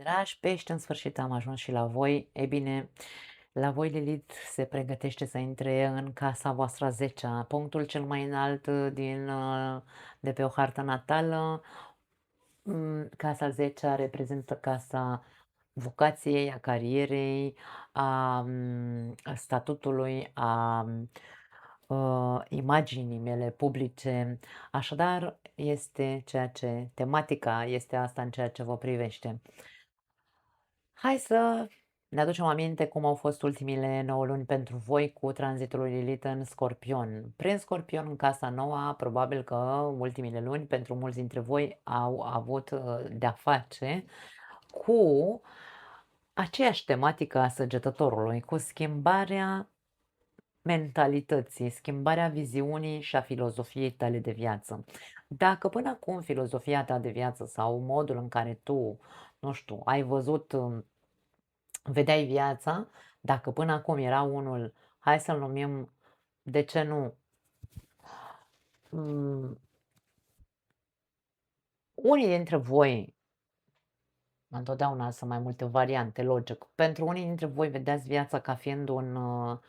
Dragi pești, în sfârșit am ajuns și la voi. Ei bine, la voi Lilith se pregătește să intre în casa voastră a 10-a, punctul cel mai înalt de pe o hartă natală. Casa 10-a reprezintă casa vocației, a carierei, a statutului, imaginii mele publice. Așadar, este tematica este asta în ceea ce vă privește. Hai să ne aducem aminte cum au fost ultimile 9 luni pentru voi cu tranzitul lui Lilith în Scorpion. Prin Scorpion în casa nouă, probabil că ultimile luni pentru mulți dintre voi au avut de-a face cu aceeași tematică a săgetătorului, cu schimbarea mentalității, schimbarea viziunii și a filozofiei tale de viață. Dacă până acum filozofia ta de viață sau modul în care tu, nu știu, ai văzut vedeai viața, dacă până acum era unul, hai să-l numim, de ce nu, mm, unii dintre voi, întotdeauna sunt mai multe variante, logic, pentru unii dintre voi vedeați viața ca fiind um,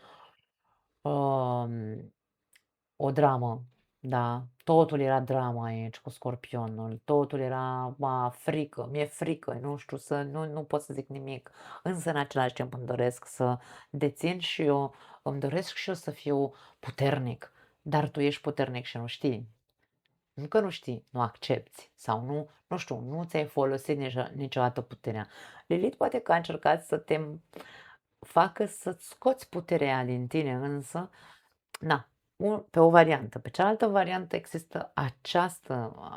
o dramă, da, totul era drama aici cu Scorpionul, totul era frică, mi-e frică, nu știu, nu pot să zic nimic, însă în același timp îmi doresc să dețin și eu, îmi doresc și eu să fiu puternic, dar tu ești puternic și nu știi. Nu că nu știi, nu accepti sau nu știu, nu ți-ai folosit niciodată puterea. Lilith poate că a încercat să te facă să-ți scoți puterea din tine, însă na, pe o variantă. Pe cealaltă variantă există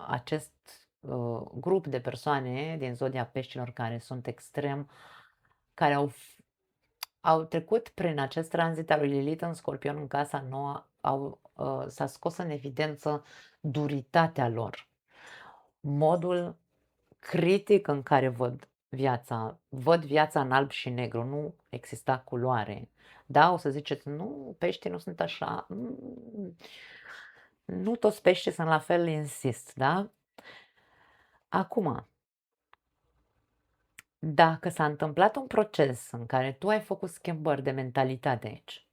acest grup de persoane din zodia peștilor care sunt extrem, care au trecut prin acest tranzit al lui Lilith în Scorpion în casa nouă, s-a scos în evidență duritatea lor, modul critic în care văd viața în alb și negru, nu exista culoare. Da, o să ziceți, nu, peștii nu sunt așa. Nu toți peștii sunt la fel, insist, da? Acum, dacă s-a întâmplat un proces în care tu ai făcut schimbări de mentalitate aici,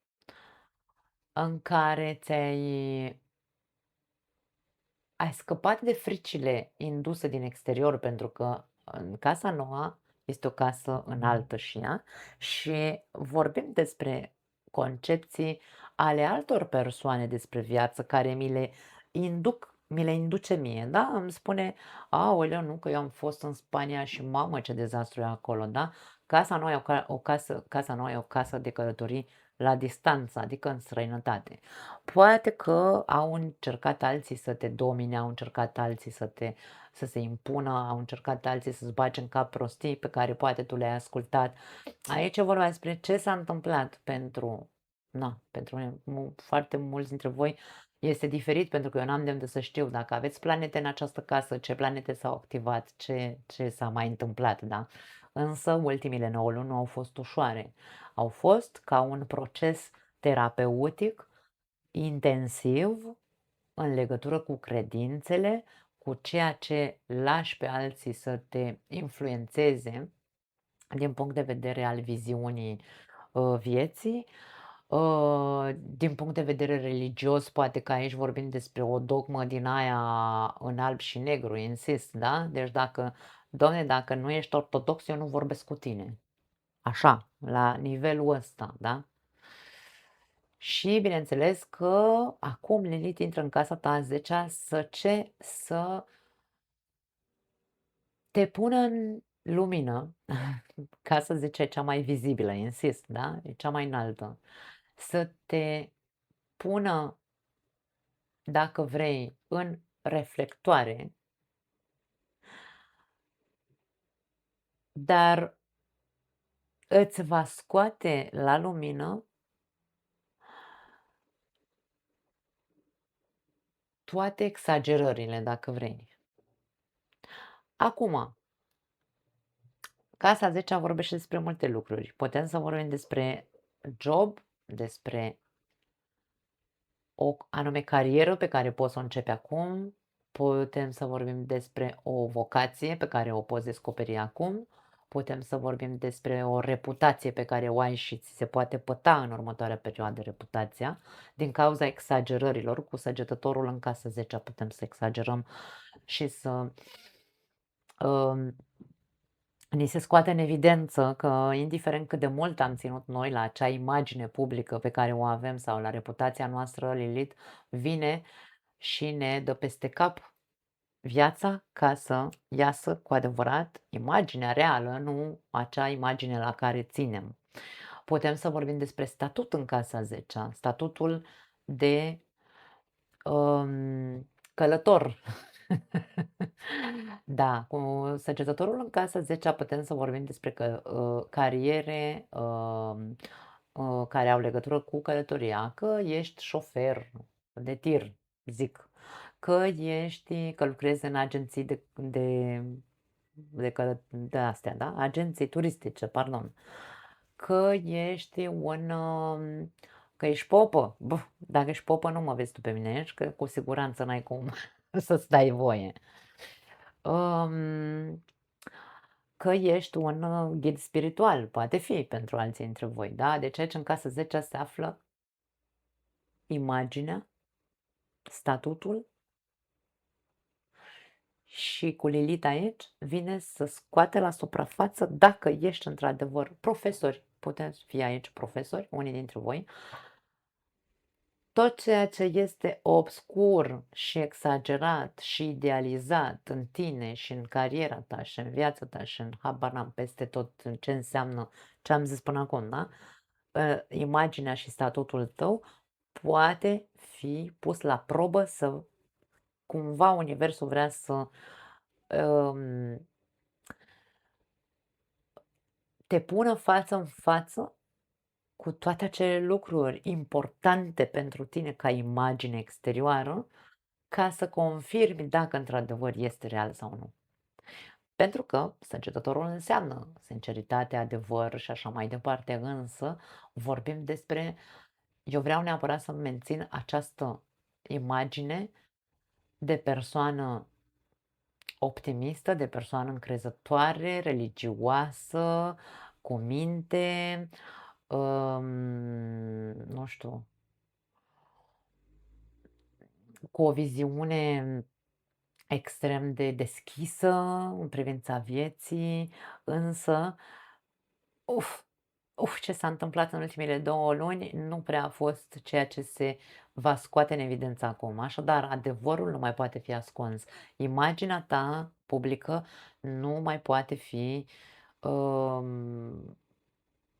în care ai scăpat de fricile induse din exterior, pentru că în casa nouă este o casă înaltă și ea, și vorbim despre concepții ale altor persoane despre viață care mi le induce mie, da? Îmi spune, aoleu, nu, că eu am fost în Spania și mamă ce dezastru e acolo, da? Casa nouă e o casă de călătorii la distanță, adică în străinătate. Poate că au încercat alții să te domine, au încercat alții să se impună, au încercat alții să-ți bage în cap prostii pe care poate tu le-ai ascultat. Aici e vorba despre ce s-a întâmplat pentru foarte mulți dintre voi este diferit, pentru că eu n-am de unde să știu dacă aveți planete în această casă, ce planete s-au activat, ce s-a mai întâmplat, da? Însă ultimile 9 luni nu au fost ușoare. Au fost ca un proces terapeutic intensiv în legătură cu credințele, cu ceea ce lași pe alții să te influențeze din punct de vedere al viziunii vieții. Din punct de vedere religios, poate că aici vorbim despre o dogmă din aia în alb și negru, insist, da? Deci dacă nu ești ortodox, eu nu vorbesc cu tine. Așa, la nivelul ăsta, da? Și bineînțeles că acum Lilith intră în casa ta a 10-a să te pună în lumină. Casa 10 e cea mai vizibilă, insist, da? E cea mai înaltă. Să te pună, dacă vrei, în reflectoare, dar îți va scoate la lumină toate exagerările, dacă vrei. Acum, casa 10-a vorbește despre multe lucruri. Putem să vorbim despre job, despre o anume carieră pe care poți să o începi acum, putem să vorbim despre o vocație pe care o poți descoperi acum, putem să vorbim despre o reputație pe care o ai și ți se poate păta în următoarea perioadă reputația, din cauza exagerărilor. Cu săgetătorul în casa 10 putem să exagerăm și să um, ni se scoate în evidență că, indiferent cât de mult am ținut noi la acea imagine publică pe care o avem sau la reputația noastră, Lilith vine și ne dă peste cap viața ca să iasă cu adevărat imaginea reală, nu acea imagine la care ținem. Putem să vorbim despre statut în casa 10, statutul de călător. Da, cu săgetătorul în casa 10 putem să vorbim despre cariere care au legătură cu călătoria, că ești șofer de tir, zic, că lucrezi în agenții de astea, da? Agenții turistice, pardon. Că ești popă. Dacă ești popă, nu mă vezi tu pe mine aici, că cu siguranță n-ai cum să-ți dai voie. Um, că ești un ghid spiritual, poate fi pentru alții dintre voi, da? Deci aici în casa 10 se află imaginea, statutul și cu Lilith aici vine să scoate la suprafață dacă ești într-adevăr profesori, puteți fi aici profesori, unii dintre voi, tot ceea ce este obscur și exagerat și idealizat în tine și în cariera ta și în viața ta și în habar n-am peste tot în ce înseamnă ce am zis până acum, da? Imaginea și statutul tău poate fi pus la probă să cumva universul vrea să um, te pună față în față cu toate acele lucruri importante pentru tine ca imagine exterioară, ca să confirmi dacă într-adevăr este real sau nu. Pentru că săgetătorul înseamnă sinceritate, adevăr și așa mai departe, însă vorbim despre, eu vreau neapărat să mențin această imagine de persoană optimistă, de persoană încrezătoare, religioasă, cu minte, nu știu, cu o viziune extrem de deschisă în privința vieții, însă, uf, ce s-a întâmplat în ultimele 2 luni nu prea a fost ceea ce se va scoate în evidență acum. Așadar, adevărul nu mai poate fi ascuns. Imaginea ta publică nu mai poate fi um,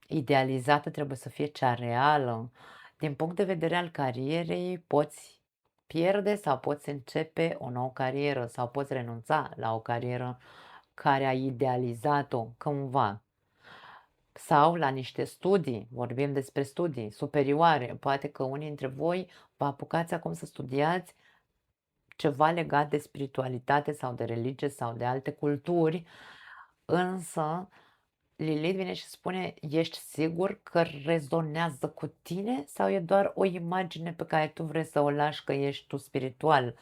idealizată, trebuie să fie cea reală. Din punct de vedere al carierei, poți pierde sau poți începe o nouă carieră sau poți renunța la o carieră care ai idealizat-o cândva. Sau la niște studii, vorbim despre studii superioare. Poate că unii dintre voi vă apucați acum să studiați ceva legat de spiritualitate sau de religie sau de alte culturi, însă Lilith vine și spune, ești sigur că rezonează cu tine sau e doar o imagine pe care tu vrei să o lași că ești tu spiritual?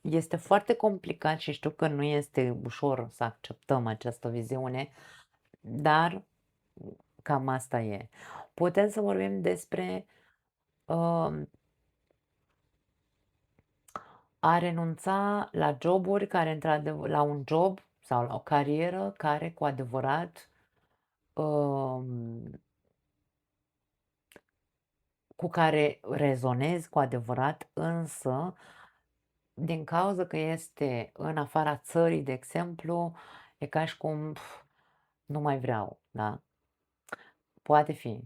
Este foarte complicat și știu că nu este ușor să acceptăm această viziune, dar cam asta e. Putem să vorbim despre uh, a renunța la joburi care, într-adevăr, la un job sau la o carieră care cu adevărat um, cu care rezonezi cu adevărat, însă din cauza că este în afara țării, de exemplu, e ca și cum nu mai vreau, da? Poate fi.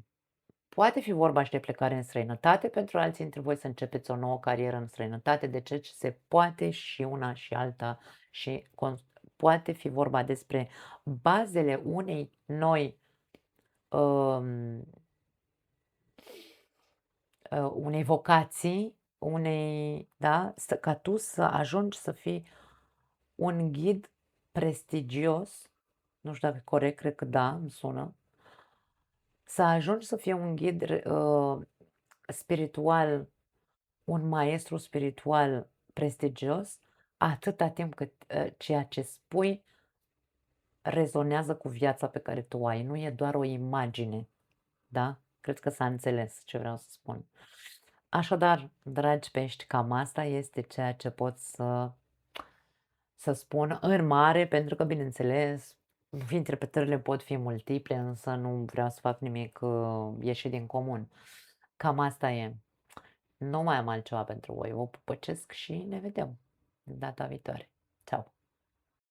Poate fi vorba și de plecare în străinătate, pentru alții dintre voi să începeți o nouă carieră în străinătate, de ce se poate și una și alta și poate fi vorba despre bazele unei noi um, unei vocații, da, ca tu să ajungi să fii un ghid prestigios, nu știu dacă e corect, cred că da, îmi sună, să ajungi să fii un ghid spiritual, un maestru spiritual prestigios, atâta timp cât ceea ce spui rezonează cu viața pe care tu o ai, nu e doar o imagine, da? Cred că s-a înțeles ce vreau să spun. Așadar, dragi pești, cam asta este ceea ce pot să spun în mare, pentru că, bineînțeles, interpretările pot fi multiple, însă nu vreau să fac nimic ieșit din comun. Cam asta e. Nu mai am altceva pentru voi. Vă pupăcesc și ne vedem data viitoare.